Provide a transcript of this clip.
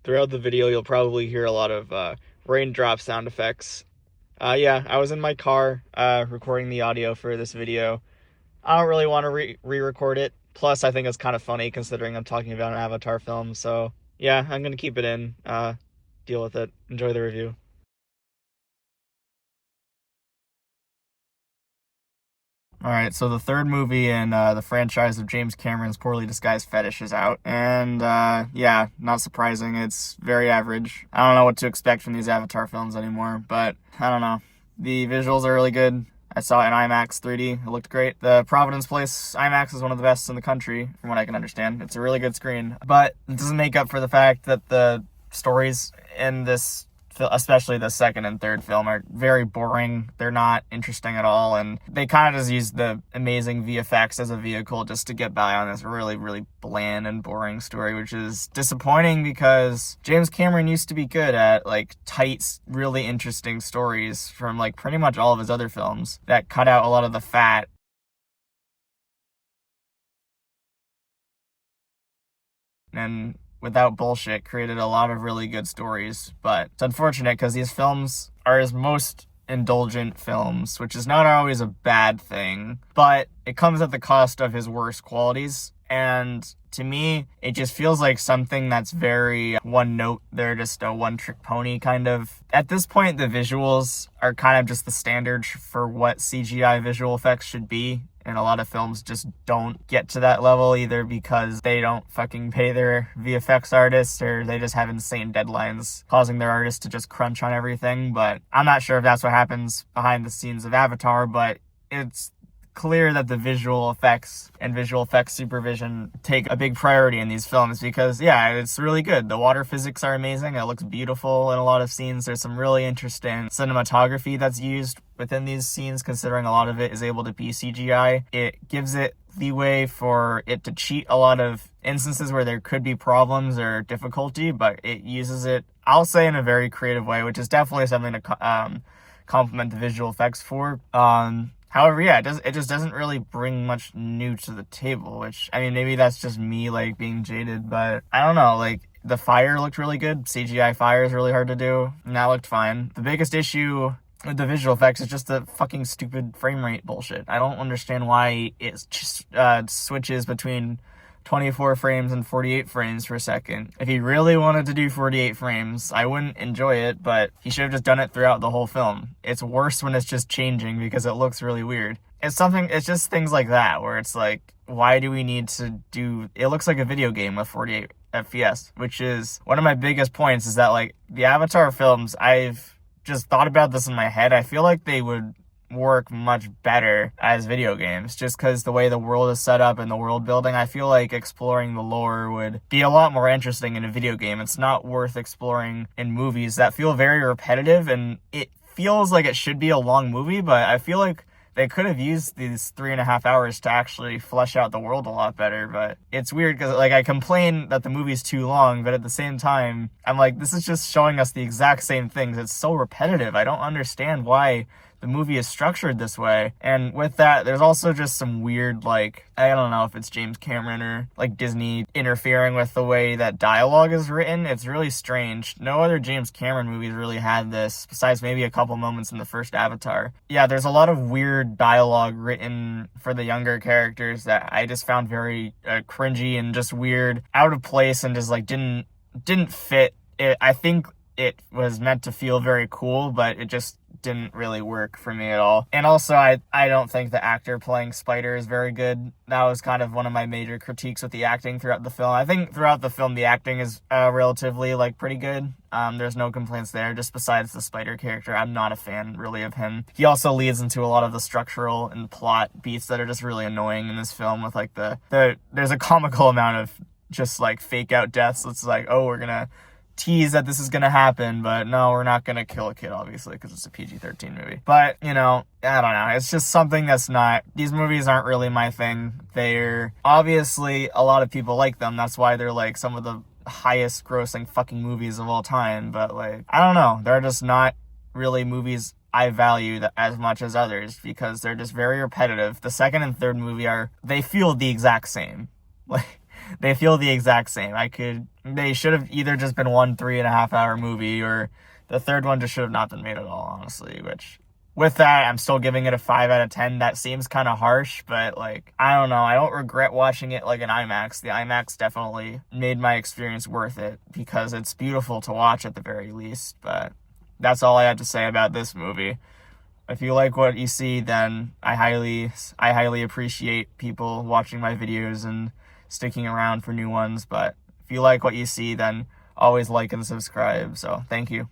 Throughout the video, you'll probably hear a lot of raindrop sound effects. Yeah, I was in my car recording the audio for this video. I don't really want to re-record it. Plus, I think it's kind of funny considering I'm talking about an Avatar film. So, yeah, I'm going to keep it in. Deal with it. Enjoy the review. Alright, so the third movie in the franchise of James Cameron's Poorly Disguised Fetish is out. And, yeah, not surprising. It's very average. I don't know what to expect from these Avatar films anymore, but I don't know. The visuals are really good. I saw it in IMAX 3D. It looked great. The Providence Place IMAX is one of the best in the country, from what I can understand. It's a really good screen. But it doesn't make up for the fact that the stories in this, especially the second and third film, are very boring. They're not interesting at all, and they kind of just use the amazing VFX as a vehicle just to get by on this really, really bland and boring story, which is disappointing because James Cameron used to be good at, like, tight, really interesting stories from, like, pretty much all of his other films that cut out a lot of the fat and without bullshit, created a lot of really good stories. But it's unfortunate because these films are his most indulgent films, which is not always a bad thing, but it comes at the cost of his worst qualities. And to me, it just feels like something that's very one note. They're just a one-trick pony, kind of. At this point, the visuals are kind of just the standard for what CGI visual effects should be. And a lot of films just don't get to that level, either because they don't fucking pay their VFX artists or they just have insane deadlines causing their artists to just crunch on everything. But I'm not sure if that's what happens behind the scenes of Avatar, but it's clear that the visual effects and visual effects supervision take a big priority in these films because, yeah, it's really good. The water physics are amazing. It looks beautiful in a lot of scenes. There's some really interesting cinematography that's used within these scenes, considering a lot of it is able to be CGI. It gives it leeway for it to cheat a lot of instances where there could be problems or difficulty, but it uses it, I'll say, in a very creative way, which is definitely something to compliment the visual effects for. However, yeah, it just doesn't really bring much new to the table, which, I mean, maybe that's just me, like, being jaded, but I don't know, like, the fire looked really good. CGI fire is really hard to do, and that looked fine. The biggest issue with the visual effects is just the fucking stupid frame rate bullshit. I don't understand why it just switches between 24 frames and 48 frames per second. If he really wanted to do 48 frames, I wouldn't enjoy it, but he should have just done it throughout the whole film. It's worse when it's just changing because it looks really weird. It's just things like that where it's like, why do we need to do, it looks like a video game with 48 FPS, which is one of my biggest points, is that, like, the Avatar films, I've just thought about this in my head. I feel like they would work much better as video games just because the way the world is set up and the world building, I feel like exploring the lore would be a lot more interesting in a video game. It's not worth exploring in movies that feel very repetitive, and it feels like it should be a long movie, but I feel like they could have used these 3.5 hours to actually flesh out the world a lot better. But it's weird because, like, I complain that the movie's too long, but at the same time, I'm like, this is just showing us the exact same things. It's so repetitive. I don't understand why the movie is structured this way. And with that, there's also just some weird, like, I don't know if it's James Cameron or, like, Disney interfering with the way that dialogue is written. It's really strange. No other James Cameron movies really had this, besides maybe a couple moments in the first Avatar. Yeah, there's a lot of weird dialogue written for the younger characters that I just found very cringy and just weird, out of place, and just, like, didn't fit. I think it was meant to feel very cool, but it just didn't really work for me at all. And also, I don't think the actor playing Spider is very good. That was kind of one of my major critiques with the acting throughout the film. I think throughout the film, the acting is relatively, like, pretty good. There's no complaints there, just besides the Spider character. I'm not a fan, really, of him. He also leads into a lot of the structural and plot beats that are just really annoying in this film with, like, there's a comical amount of just, like, fake out deaths. It's like, oh, we're gonna tease that this is gonna happen, but no, we're not gonna kill a kid, obviously, because it's a PG-13 movie. But, you know, I don't know, it's just something that's not, these movies aren't really my thing. They're, obviously, a lot of people like them, that's why they're, like, some of the highest grossing fucking movies of all time, but, like, I don't know, they're just not really movies I value as much as others, because they're just very repetitive. The second and third movie they feel the exact same. Like, they feel the exact same. They should have either just been one 3.5 hour movie, or the third one just should have not been made at all, honestly, which with that, I'm still giving it a 5 out of 10. That seems kind of harsh, but like, I don't know. I don't regret watching it like an IMAX. The IMAX definitely made my experience worth it because it's beautiful to watch at the very least. But that's all I have to say about this movie. If you like what you see, then I highly appreciate people watching my videos and sticking around for new ones. But if you like what you see, then always like and subscribe. So thank you.